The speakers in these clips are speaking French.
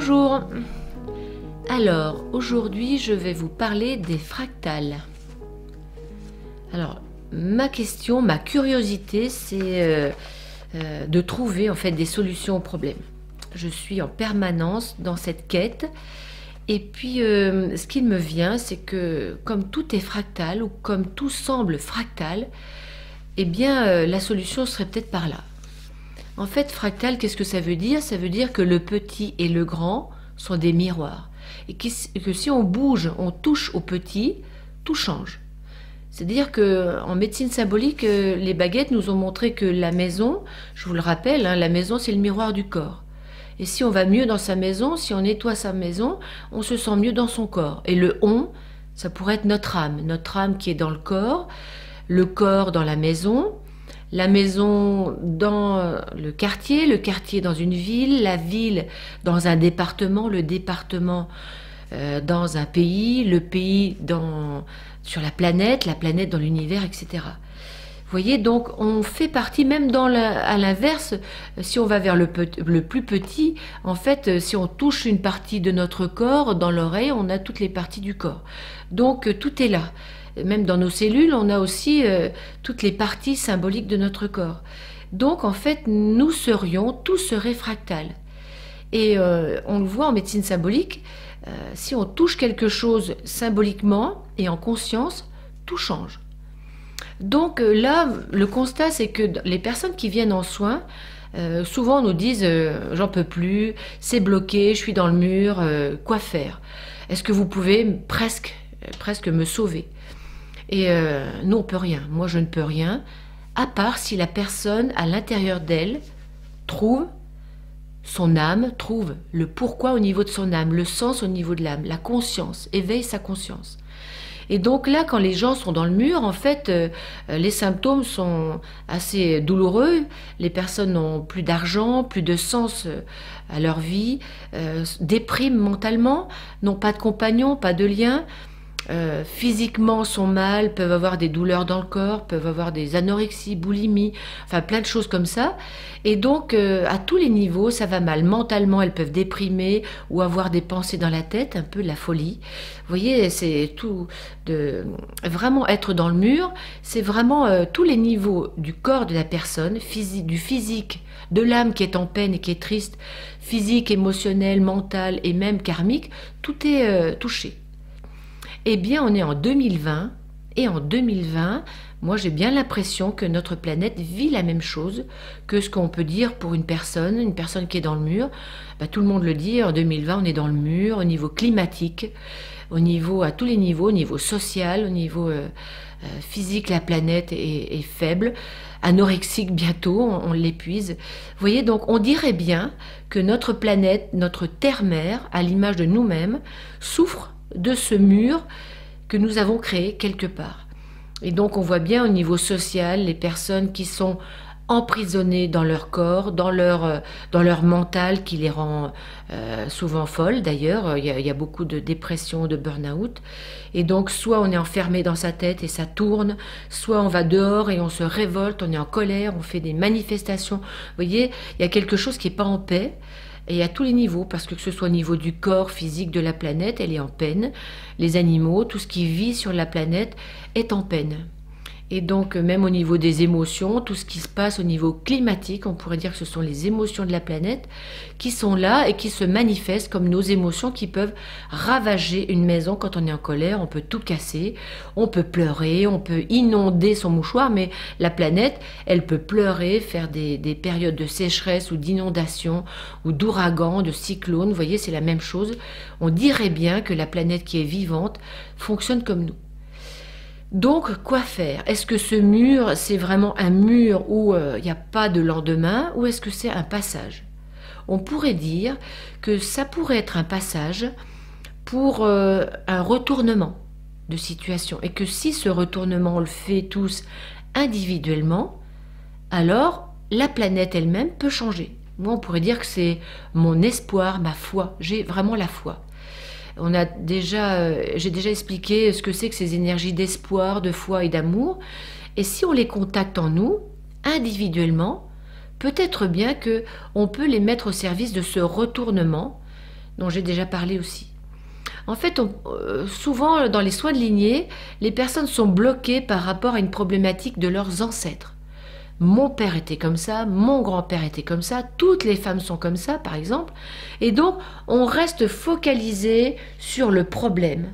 Bonjour. Alors, aujourd'hui, je vais vous parler des fractales. Alors, ma question, ma curiosité, c'est de trouver en fait des solutions aux problèmes. Je suis en permanence dans cette quête. Et puis, ce qui me vient, c'est que comme tout est fractal, ou comme tout semble fractal, eh bien, la solution serait peut-être par là. En fait, fractal, qu'est-ce que ça veut dire? Ça veut dire que le petit et le grand sont des miroirs. Et que si on bouge, on touche au petit, tout change. C'est-à-dire qu'en médecine symbolique, les baguettes nous ont montré que la maison, je vous le rappelle, la maison c'est le miroir du corps. Et si on va mieux dans sa maison, si on nettoie sa maison, on se sent mieux dans son corps. Et le on, ça pourrait être notre âme qui est dans le corps dans la maison dans le quartier dans une ville, la ville dans un département, le département dans un pays, le pays sur la planète dans l'univers, etc. Vous voyez, donc on fait partie, même à l'inverse, si on va vers le plus petit, en fait, si on touche une partie de notre corps, dans l'oreille, on a toutes les parties du corps. Donc tout est là. Même dans nos cellules, on a aussi toutes les parties symboliques de notre corps. Donc en fait, tout serait fractal. Et on le voit en médecine symbolique, si on touche quelque chose symboliquement et en conscience, tout change. Donc là, le constat, c'est que les personnes qui viennent en soins, souvent nous disent j'en peux plus, c'est bloqué, je suis dans le mur, quoi faire? Est-ce que vous pouvez presque me sauver? Et nous, on peut rien. Moi, je ne peux rien, à part si la personne, à l'intérieur d'elle, trouve son âme, trouve le pourquoi au niveau de son âme, le sens au niveau de l'âme, la conscience, éveille sa conscience. Et donc là, quand les gens sont dans le mur, en fait, les symptômes sont assez douloureux. Les personnes n'ont plus d'argent, plus de sens à leur vie, dépriment mentalement, n'ont pas de compagnon, pas de lien. Physiquement sont mal, peuvent avoir des douleurs dans le corps, peuvent avoir des anorexies, boulimies, enfin plein de choses comme ça. Et donc à tous les niveaux ça va mal. Mentalement elles peuvent déprimer ou avoir des pensées dans la tête, un peu de la folie. Vous voyez, c'est tout vraiment être dans le mur, c'est vraiment tous les niveaux du corps de la personne, du physique, de l'âme qui est en peine et qui est triste, physique, émotionnel, mental et même karmique, tout est touché. Eh bien, on est en 2020, et en 2020, moi j'ai bien l'impression que notre planète vit la même chose que ce qu'on peut dire pour une personne qui est dans le mur. Tout le monde le dit, en 2020 on est dans le mur, au niveau climatique, à tous les niveaux, au niveau social, au niveau physique, la planète est faible, anorexique bientôt, on l'épuise. Vous voyez, donc on dirait bien que notre planète, notre terre-mère, à l'image de nous-mêmes, souffre de ce mur que nous avons créé quelque part. Et donc on voit bien au niveau social les personnes qui sont emprisonnées dans leur corps, dans leur mental qui les rend souvent folles d'ailleurs. Il y a beaucoup de dépression, de burn-out. Et donc soit on est enfermé dans sa tête et ça tourne, soit on va dehors et on se révolte, on est en colère, on fait des manifestations. Vous voyez, il y a quelque chose qui n'est pas en paix. Et à tous les niveaux, parce que ce soit au niveau du corps physique de la planète, elle est en peine. Les animaux, tout ce qui vit sur la planète est en peine. Et donc même au niveau des émotions, tout ce qui se passe au niveau climatique, on pourrait dire que ce sont les émotions de la planète qui sont là et qui se manifestent comme nos émotions qui peuvent ravager une maison. Quand on est en colère, on peut tout casser, on peut pleurer, on peut inonder son mouchoir, mais la planète, elle peut pleurer, faire des périodes de sécheresse ou d'inondation ou d'ouragan, de cyclone. Vous voyez, c'est la même chose. On dirait bien que la planète qui est vivante fonctionne comme nous. Donc, quoi faire? Est-ce que ce mur, c'est vraiment un mur où il n'y a pas de lendemain, ou est-ce que c'est un passage? On pourrait dire que ça pourrait être un passage pour un retournement de situation, et que si ce retournement, on le fait tous individuellement, alors la planète elle-même peut changer. Moi, on pourrait dire que c'est mon espoir, ma foi. J'ai vraiment la foi. J'ai déjà expliqué ce que c'est que ces énergies d'espoir, de foi et d'amour. Et si on les contacte en nous, individuellement, peut-être bien qu'on peut les mettre au service de ce retournement dont j'ai déjà parlé aussi. En fait, souvent dans les soins de lignée, les personnes sont bloquées par rapport à une problématique de leurs ancêtres. Mon père était comme ça, mon grand-père était comme ça, toutes les femmes sont comme ça, par exemple. Et donc, on reste focalisé sur le problème.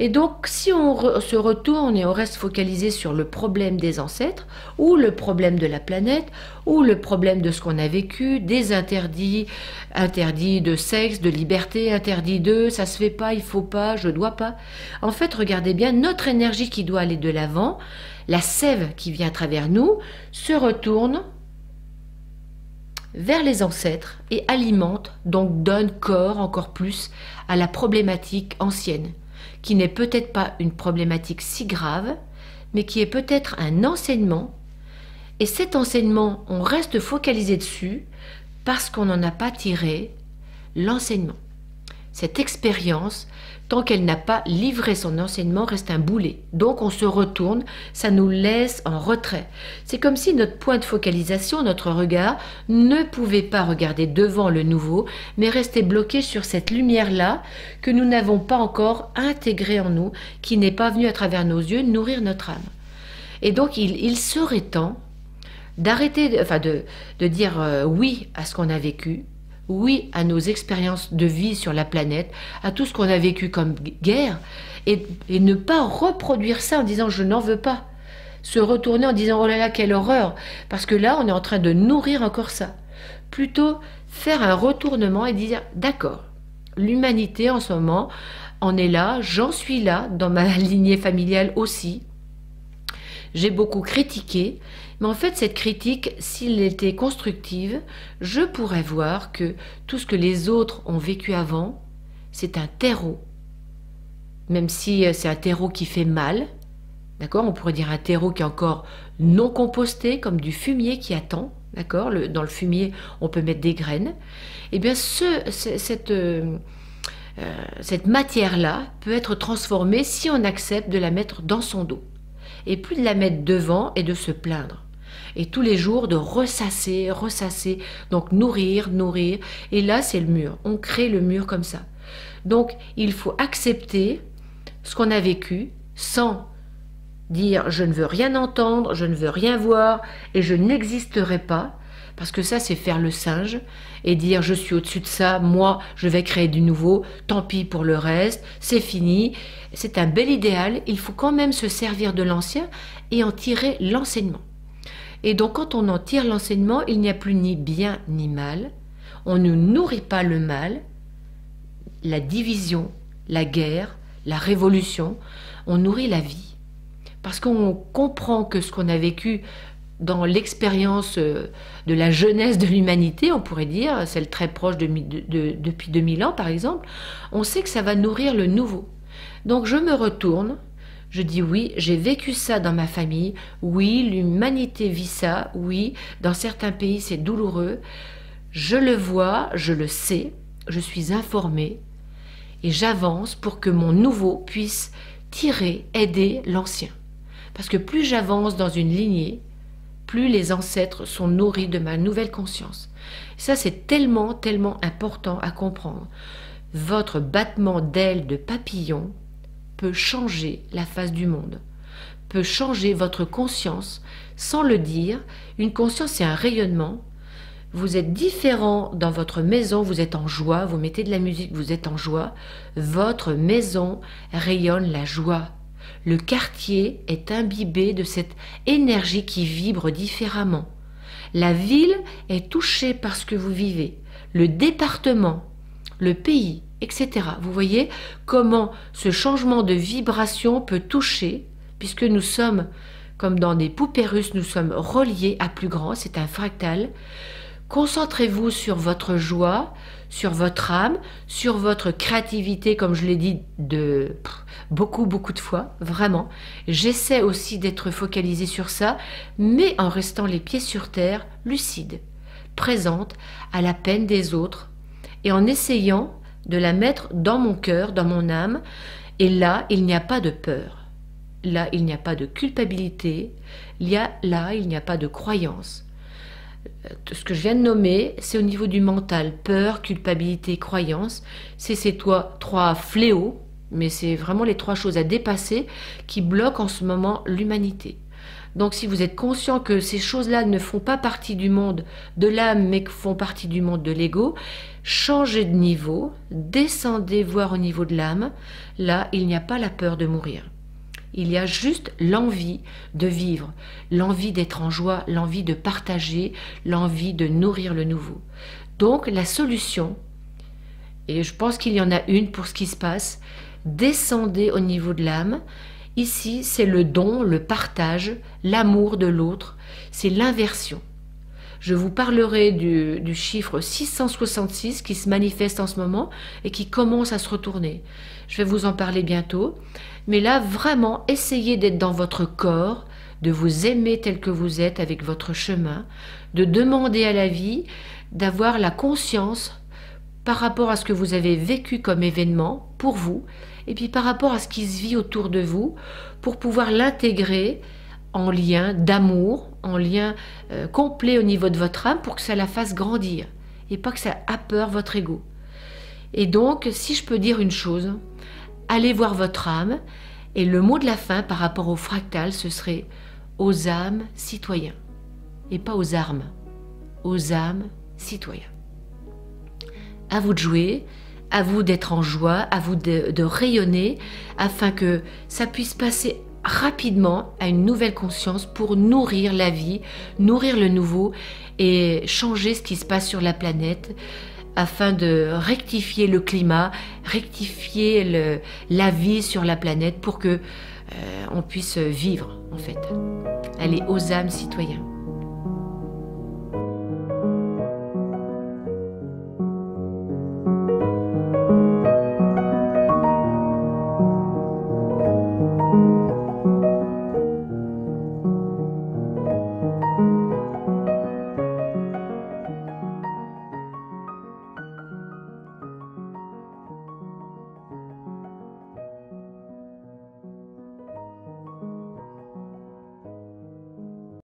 Et donc, si on se retourne et on reste focalisé sur le problème des ancêtres, ou le problème de la planète, ou le problème de ce qu'on a vécu, des interdits, interdits de sexe, de liberté, interdits de ça se fait pas, il faut pas, je dois pas. En fait, regardez bien, notre énergie qui doit aller de l'avant, la sève qui vient à travers nous, se retourne vers les ancêtres et alimente, donc donne corps encore plus à la problématique ancienne, qui n'est peut-être pas une problématique si grave, mais qui est peut-être un enseignement. Et cet enseignement, on reste focalisé dessus parce qu'on n'en a pas tiré l'enseignement. Cette expérience, tant qu'elle n'a pas livré son enseignement, reste un boulet. Donc on se retourne, ça nous laisse en retrait. C'est comme si notre point de focalisation, notre regard, ne pouvait pas regarder devant le nouveau, mais restait bloqué sur cette lumière-là que nous n'avons pas encore intégrée en nous, qui n'est pas venue à travers nos yeux nourrir notre âme. Et donc il serait temps d'arrêter, de dire oui à ce qu'on a vécu, oui à nos expériences de vie sur la planète, à tout ce qu'on a vécu comme guerre, et ne pas reproduire ça en disant je n'en veux pas. Se retourner en disant oh là là quelle horreur, parce que là on est en train de nourrir encore ça. Plutôt faire un retournement et dire d'accord, l'humanité en ce moment en est là, j'en suis là, dans ma lignée familiale aussi. J'ai beaucoup critiqué, mais en fait cette critique, s'il était constructive, je pourrais voir que tout ce que les autres ont vécu avant, c'est un terreau. Même si c'est un terreau qui fait mal, d'accord, on pourrait dire un terreau qui est encore non composté, comme du fumier qui attend, d'accord, dans le fumier on peut mettre des graines, et bien cette matière-là peut être transformée si on accepte de la mettre dans son dos. Et plus de la mettre devant et de se plaindre. Et tous les jours de ressasser, ressasser, donc nourrir, nourrir. Et là, c'est le mur. On crée le mur comme ça. Donc, il faut accepter ce qu'on a vécu sans dire je ne veux rien entendre, je ne veux rien voir et je n'existerai pas. Parce que ça, c'est faire le singe et dire je suis au-dessus de ça, moi, je vais créer du nouveau, tant pis pour le reste, c'est fini. C'est un bel idéal, il faut quand même se servir de l'ancien et en tirer l'enseignement. Et donc, quand on en tire l'enseignement, il n'y a plus ni bien ni mal. On ne nourrit pas le mal, la division, la guerre, la révolution. On nourrit la vie. Parce qu'on comprend que ce qu'on a vécu dans l'expérience de la jeunesse de l'humanité, on pourrait dire, celle très proche depuis 2000 ans par exemple, on sait que ça va nourrir le nouveau. Donc je me retourne, je dis oui, j'ai vécu ça dans ma famille, oui, l'humanité vit ça, oui, dans certains pays c'est douloureux, je le vois, je le sais, je suis informée et j'avance pour que mon nouveau puisse tirer, aider l'ancien. Parce que plus j'avance dans une lignée, plus les ancêtres sont nourris de ma nouvelle conscience. Ça, c'est tellement, tellement important à comprendre. Votre battement d'ailes de papillon peut changer la face du monde, peut changer votre conscience sans le dire. Une conscience, c'est un rayonnement. Vous êtes différent dans votre maison, vous êtes en joie, vous mettez de la musique, vous êtes en joie. Votre maison rayonne la joie. Le quartier est imbibé de cette énergie qui vibre différemment. La ville est touchée par ce que vous vivez. Le département, le pays, etc. Vous voyez comment ce changement de vibration peut toucher, puisque nous sommes, comme dans des poupées russes, nous sommes reliés à plus grand, c'est un fractal. Concentrez-vous sur votre joie, sur votre âme, sur votre créativité, comme je l'ai dit beaucoup de fois, vraiment. J'essaie aussi d'être focalisée sur ça, mais en restant les pieds sur terre, lucide, présente à la peine des autres, et en essayant de la mettre dans mon cœur, dans mon âme, et là, il n'y a pas de peur. Là, il n'y a pas de culpabilité. Là, il n'y a pas de croyance. Ce que je viens de nommer, c'est au niveau du mental. Peur, culpabilité, croyance. C'est ces trois fléaux, mais c'est vraiment les trois choses à dépasser qui bloquent en ce moment l'humanité. Donc si vous êtes conscient que ces choses-là ne font pas partie du monde de l'âme, mais que font partie du monde de l'ego, changez de niveau, descendez voir au niveau de l'âme. Là, il n'y a pas la peur de mourir. Il y a juste l'envie de vivre, l'envie d'être en joie, l'envie de partager, l'envie de nourrir le nouveau. Donc la solution, et je pense qu'il y en a une pour ce qui se passe, descendez au niveau de l'âme. Ici, c'est le don, le partage, l'amour de l'autre, c'est l'inversion. Je vous parlerai du chiffre 666 qui se manifeste en ce moment et qui commence à se retourner. Je vais vous en parler bientôt. Mais là, vraiment, essayez d'être dans votre corps, de vous aimer tel que vous êtes avec votre chemin, de demander à la vie d'avoir la conscience par rapport à ce que vous avez vécu comme événement pour vous, et puis par rapport à ce qui se vit autour de vous, pour pouvoir l'intégrer en lien d'amour, en lien complet au niveau de votre âme, pour que ça la fasse grandir, et pas que ça apeure votre ego. Et donc, si je peux dire une chose, allez voir votre âme, et le mot de la fin par rapport au fractal, ce serait aux âmes citoyens, et pas aux armes, aux âmes citoyens. À vous de jouer, à vous d'être en joie, à vous de rayonner, afin que ça puisse passer rapidement à une nouvelle conscience pour nourrir la vie, nourrir le nouveau et changer ce qui se passe sur la planète, afin de rectifier le climat, rectifier la vie sur la planète pour que on puisse vivre en fait. Allez, aux âmes citoyens.